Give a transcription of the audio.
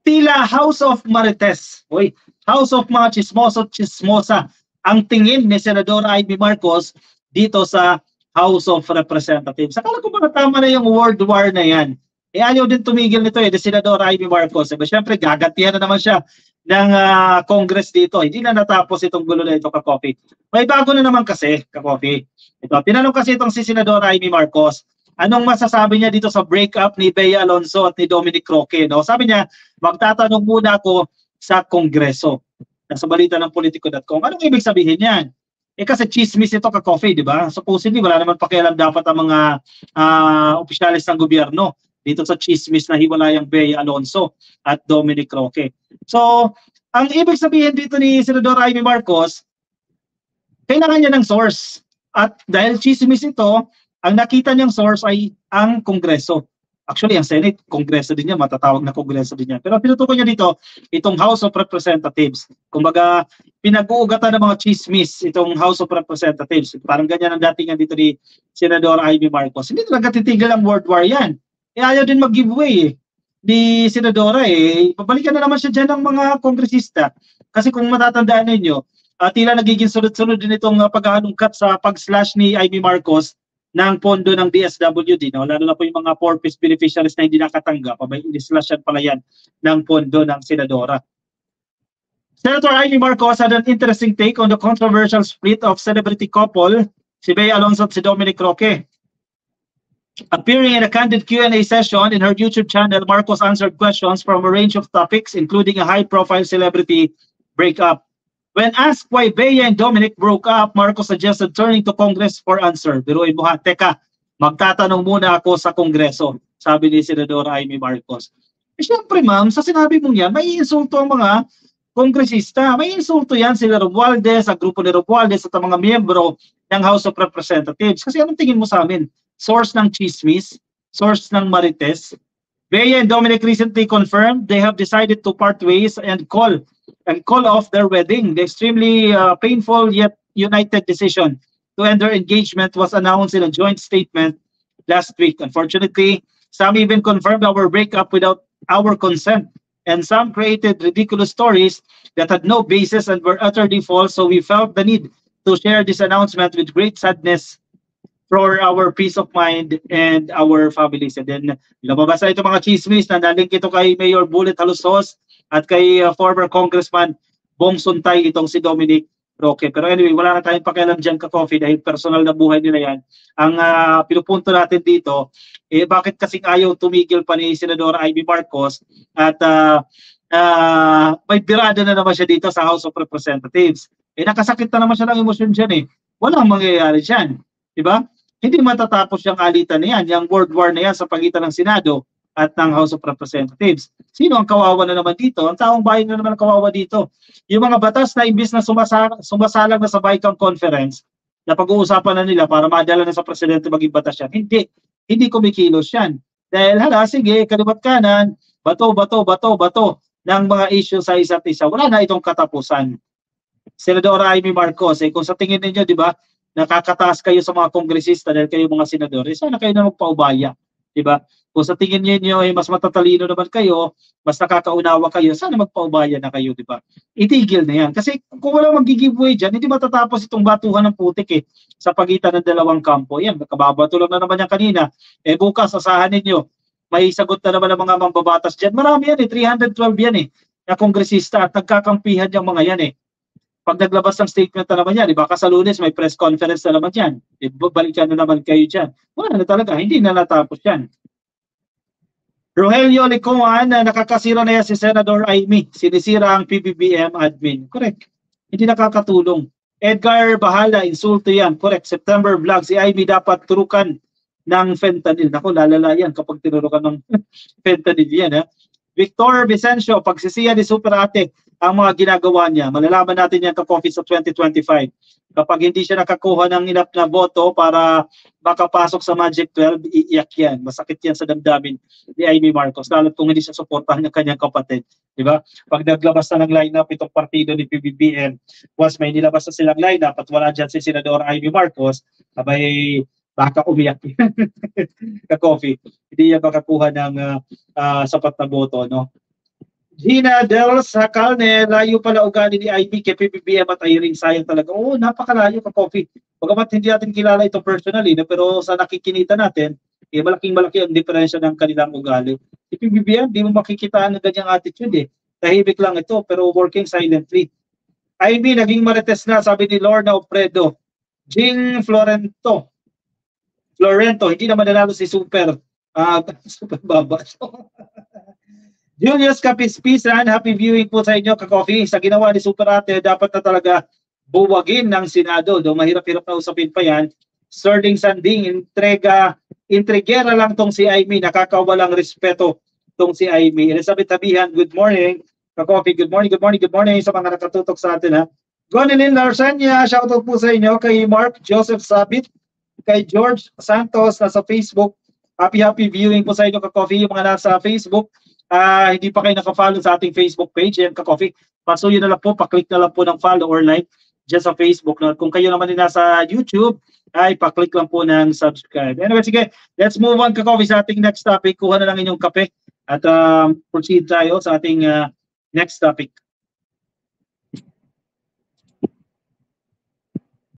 Tila House of Marites. Uy, House of mga chismosa ang tingin ni Senador Amy Marcos dito sa House of Representatives. Akala ko mga tama na yung World War na yan. Ayaw din tumigil nito ni Senador Amy Marcos. Siyempre, gagantihan na naman siya ng Congress dito. Hindi na natapos itong gulo na ito, Ka-Coffee. May bago na naman kasi, Ka-Coffee. Tinanong kasi itong si Senador Amy Marcos, anong masasabi niya dito sa breakup ni Bea Alonzo at ni Dominic Roque? No? Sabi niya, magtatanong muna ako sa Kongreso. Sa balita ng Politico.com. Anong ibig sabihin yan? Kasi chismis ito, Ka-Coffee, di ba? Supposedly, wala naman pakialam dapat ang mga opisyalis ng gobyerno dito sa chismis na hiwalayang Bea Alonzo at Dominic Roque. So, ang ibig sabihin dito ni Senador Amy Marcos, kailangan niya ng source. At dahil chismis ito, ang nakita niyang source ay ang Kongreso. Actually, ang Senate, Kongreso din yan, matatawag na Kongreso din yan. Pero tinutukoy niya dito, itong House of Representatives. Kumbaga, pinag-uugatan ng mga chismis itong House of Representatives. Parang ganyan ang datingan dito ni Senador Amy Marcos. Hindi talaga titigil ang World War yan. Ayaw din mag-giveaway ni Senadora Pabalikan na naman siya dyan ng mga kongresista. Kasi kung matatandaan ninyo, tila nagiging sunod-sunod din itong pag-aanungkat sa pag-slash ni Amy Marcos ng pondo ng DSWD, no? Lalo na po yung mga four-piece beneficiaries na hindi nakatanggap, in-slashan pala yan ng pondo ng Senadora. Senator Amy Marcos had an interesting take on the controversial split of celebrity couple, si Bea Alonzo at si Dominic Roque. Appearing in a candid Q&A session in her YouTube channel, Marcos answered questions from a range of topics, including a high-profile celebrity breakup. When asked why Bea and Dominic broke up, Marcos suggested turning to Congress for answer. Biruin mo ha, teka, magtatanong muna ako sa Kongreso, sabi ni Senador Amy Marcos. Siyempre ma'am, sa sinabi mong yan, may insulto ang mga kongresista. May insulto yan sila Romualdez, ang grupo ni Romualdez at ang mga miyembro ng House of Representatives. Kasi anong tingin mo sa amin? Source ng chismis? Source ng marites? Bea and Dominic recently confirmed they have decided to part ways and call off their wedding. The extremely painful yet united decision to end their engagement was announced in a joint statement last week. Unfortunately, some even confirmed our breakup without our consent, and some created ridiculous stories that had no basis and were utterly false, so we felt the need to share this announcement with great sadness for our peace of mind and our families. And then, lumabas na ito mga chismis na nalink ito kay Mayor Bullet Halusos at kay former Congressman Bong Suntay, itong si Dominic Roque. Pero anyway, wala na tayong pakialam dyan, Ka-Coffee, dahil personal na buhay nila yan. Ang pinupunto natin dito, bakit kasing ayaw tumigil pa ni Senador Amy Marcos at may birada na naman siya dito sa House of Representatives. Nakasakit na naman siya ng emosyon dyan Walang mangyayari dyan. Diba? Hindi matatapos yung alitan na yan, yung World War na yan sa pagitan ng Senado at ng House of Representatives. Sino ang kawawa na naman dito? Ang taong bayan na naman ang kawawa dito. Yung mga batas na imbis na sumasalang na sa BICAM Conference, na pag-uusapan na nila para madala na sa Presidente maging batas yan. Hindi kumikilos yan. Dahil sige, kalibat kanan, bato ng mga issue sa isa't isa. Wala na itong katapusan. Senador Amy Marcos, kung sa tingin ninyo, di ba, nakakataas kayo sa mga kongresista dahil kayo mga senador, sana kayo na magpaubaya, di ba? Kung sa tingin niyo mas matatalino naman kayo, mas nakakaunawa kayo, sana magpaubaya na kayo, di ba? Itigil na yan. Kasi kung wala mag-giveaway dyan, hindi matatapos itong batuhan ng putik sa pagitan ng dalawang kampo. Yan, nakababato lang na naman yan kanina. Bukas, asahan ninyo, may sagot na naman ang mga mambabatas dyan. Marami yan 312 yan na kongresista at nagkakampihan yung mga yan Pag naglabas ng statement na naman yan, baka sa Lunes may press conference na naman yan. Balikan na naman kayo dyan. Wala na talaga, hindi na natapos yan. Rogelio Licoan, nakakasira na yan si Senador Amy. Sinisira ang PBBM admin. Correct. Hindi nakakatulong. Edgar Bahala, insulto yan. Correct. September vlog, si Amy dapat turukan ng fentanyl. Naku, lalala yan kapag tinurukan ng fentanyl yan. Victor Vicencio, pagsisiya ni Super Ate ang mga ginagawa niya. Malalaman natin yan Ka-Coffee sa 2025. Kapag hindi siya nakakuha ng enough na boto para makapasok sa Magic 12, iiyak yan. Masakit yan sa damdamin ni Amy Marcos. Lalo kung hindi siya suportahan ng kanyang kapatid. Diba? Pag naglabas na ng lineup itong partido ni PBBM, once may nilabas na silang lineup at wala dyan si Senador Amy Marcos, abay baka umiyak Ka-Coffee. Hindi niya makakuha ng sapat na boto, no? Gina Dels Hakalne, layo pala ugali ni IB kay PBBM at Irene. Sayang talaga. Oo, napakalayo ka, Coffee. Bagamat hindi natin kilala ito personally, no, pero sa nakikinita natin, malaking-malaki ang diferensya ng kanilang ugali. Si PBBM, di mo makikita ng ganyang attitude eh. Tahimik lang ito, pero working silently. IB, naging marites na, sabi ni Lorna Ofredo. Jing Florento, hindi naman nanalo si Super. Super baba. Julius Kapispisan, happy viewing po sa inyo, ka-coffee. Sa ginawa ni Super Ate, dapat na talaga buwagin ng Senado. Do mahirap-hirap na usapin pa yan. Sterling Sanding, intrigera lang tong si Aimee. Nakakawalang respeto tong si Aimee. Elizabeth Tabihan, good morning. Ka-coffee, good morning sa mga nakatutok sa atin. Ha? Gonilyn Larsanya, shoutout po sa inyo. Kay Mark Joseph Sabit, kay George Santos na sa Facebook. Happy viewing po sa inyo, ka-coffee. Yung mga nasa Facebook, hindi pa kayo naka-follow sa ating Facebook page, yan ka-coffee, pasuyo na lang po, paklik na lang po ng follow or like dyan sa Facebook. No? Kung kayo naman din nasa YouTube, ay paklik lang po ng subscribe. Anyway, sige, let's move on, ka-coffee, sa ating next topic. Kuha na lang inyong kape at proceed tayo sa ating next topic.